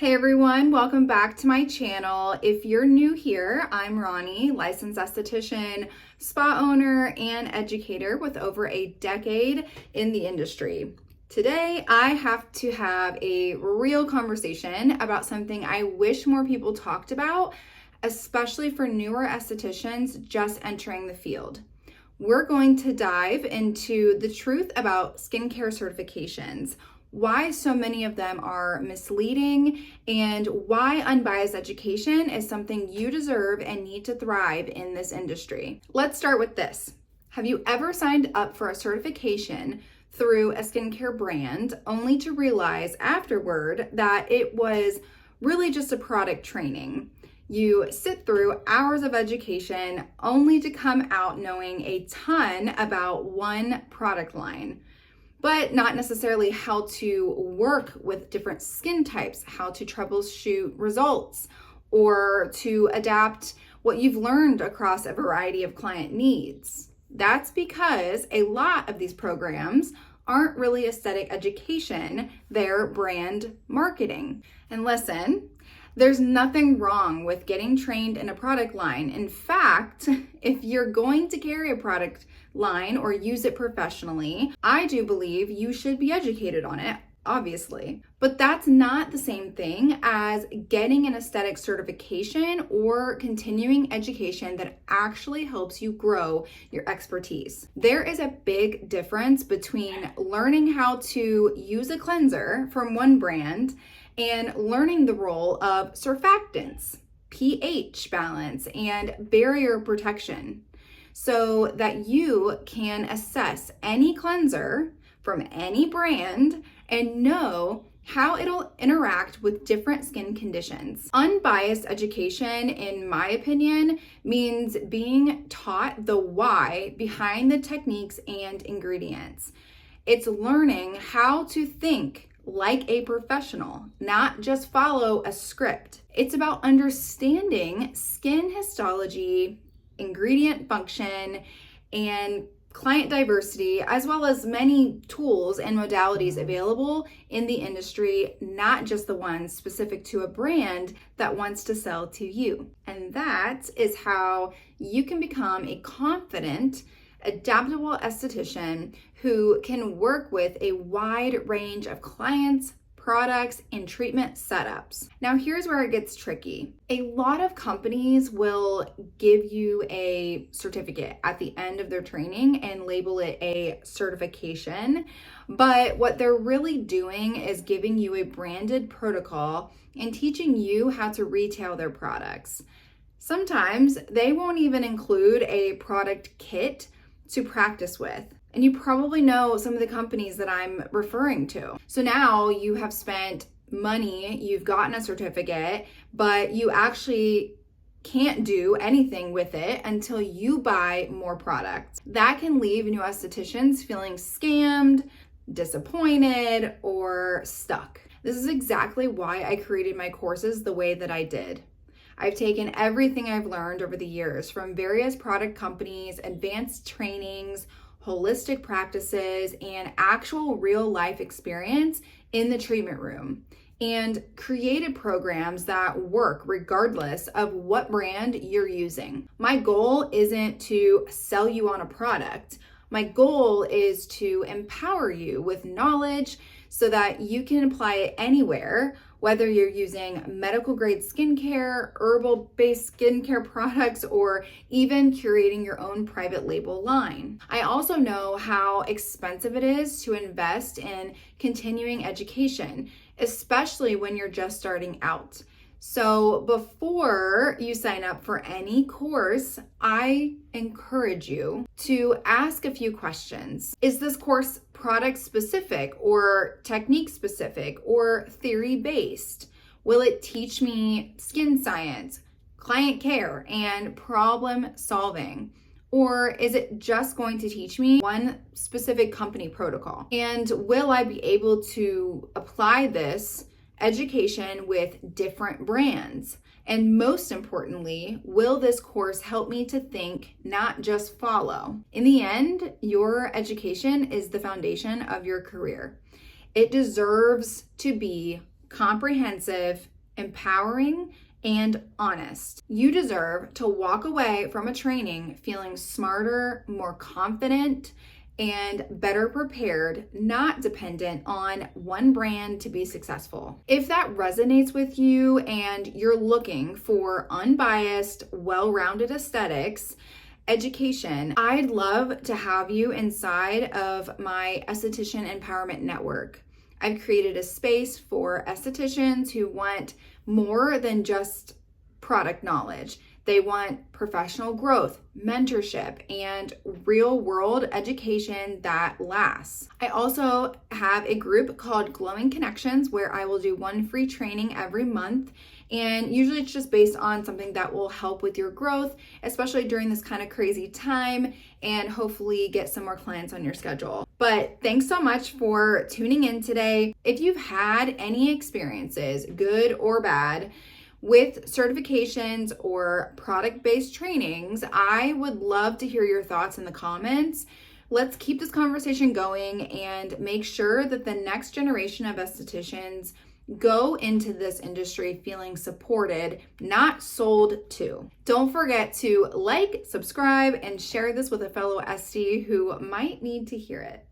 Hey everyone, welcome back to my channel. If you're new here, I'm Ronnie, licensed esthetician, spa owner, and educator with over a decade in the industry. Today, I have to have a real conversation about something I wish more people talked about, especially for newer estheticians just entering the field. We're going to dive into the truth about skincare certifications, why so many of them are misleading, and why unbiased education is something you deserve and need to thrive in this industry. Let's start with this. Have you ever signed up for a certification through a skincare brand only to realize afterward that it was really just a product training? You sit through hours of education only to come out knowing a ton about one product line, but not necessarily how to work with different skin types, how to troubleshoot results, or to adapt what you've learned across a variety of client needs. That's because a lot of these programs aren't really aesthetic education, they're brand marketing. And listen, there's nothing wrong with getting trained in a product line. In fact, if you're going to carry a product line or use it professionally, I do believe you should be educated on it, obviously. But that's not the same thing as getting an aesthetic certification or continuing education that actually helps you grow your expertise. There is a big difference between learning how to use a cleanser from one brand and learning the role of surfactants, pH balance, and barrier protection, so that you can assess any cleanser from any brand and know how it'll interact with different skin conditions. Unbiased education, in my opinion, means being taught the why behind the techniques and ingredients. It's learning how to think like a professional, not just follow a script. It's about understanding skin histology, ingredient function, and client diversity, as well as many tools and modalities available in the industry, not just the ones specific to a brand that wants to sell to you. And that is how you can become a confident, adaptable esthetician who can work with a wide range of clients, products, and treatment setups. Now, here's where it gets tricky. A lot of companies will give you a certificate at the end of their training and label it a certification, but what they're really doing is giving you a branded protocol and teaching you how to retail their products. Sometimes they won't even include a product kit to practice with. And you probably know some of the companies that I'm referring to. So now you have spent money, you've gotten a certificate, but you actually can't do anything with it until you buy more products. That can leave new estheticians feeling scammed, disappointed, or stuck. This is exactly why I created my courses the way that I did. I've taken everything I've learned over the years from various product companies, advanced trainings, holistic practices, and actual real life experience in the treatment room, and created programs that work regardless of what brand you're using. My goal isn't to sell you on a product. My goal is to empower you with knowledge so that you can apply it anywhere, whether you're using medical grade skincare, herbal based skincare products, or even curating your own private label line. I also know how expensive it is to invest in continuing education, especially when you're just starting out. So before you sign up for any course, I encourage you to ask a few questions. Is this course product specific or technique specific or theory based? Will it teach me skin science, client care, and problem solving? Or is it just going to teach me one specific company protocol? And will I be able to apply this education with different brands? And most importantly, will this course help me to think, not just follow? In the end, your education is the foundation of your career. It deserves to be comprehensive, empowering, and honest. You deserve to walk away from a training feeling smarter, more confident, and better prepared, not dependent on one brand to be successful. If that resonates with you and you're looking for unbiased, well-rounded aesthetics, education, I'd love to have you inside of my Esthetician Empowerment Network. I've created a space for estheticians who want more than just product knowledge. They want professional growth, mentorship, and real world education that lasts. I also have a group called Glowing Connections where I will do one free training every month. And usually it's just based on something that will help with your growth, especially during this kind of crazy time, and hopefully get some more clients on your schedule. But thanks so much for tuning in today. If you've had any experiences, good or bad, with certifications or product-based trainings, I would love to hear your thoughts in the comments. Let's keep this conversation going and make sure that the next generation of estheticians go into this industry feeling supported, not sold to. Don't forget to like, subscribe, and share this with a fellow Estie who might need to hear it.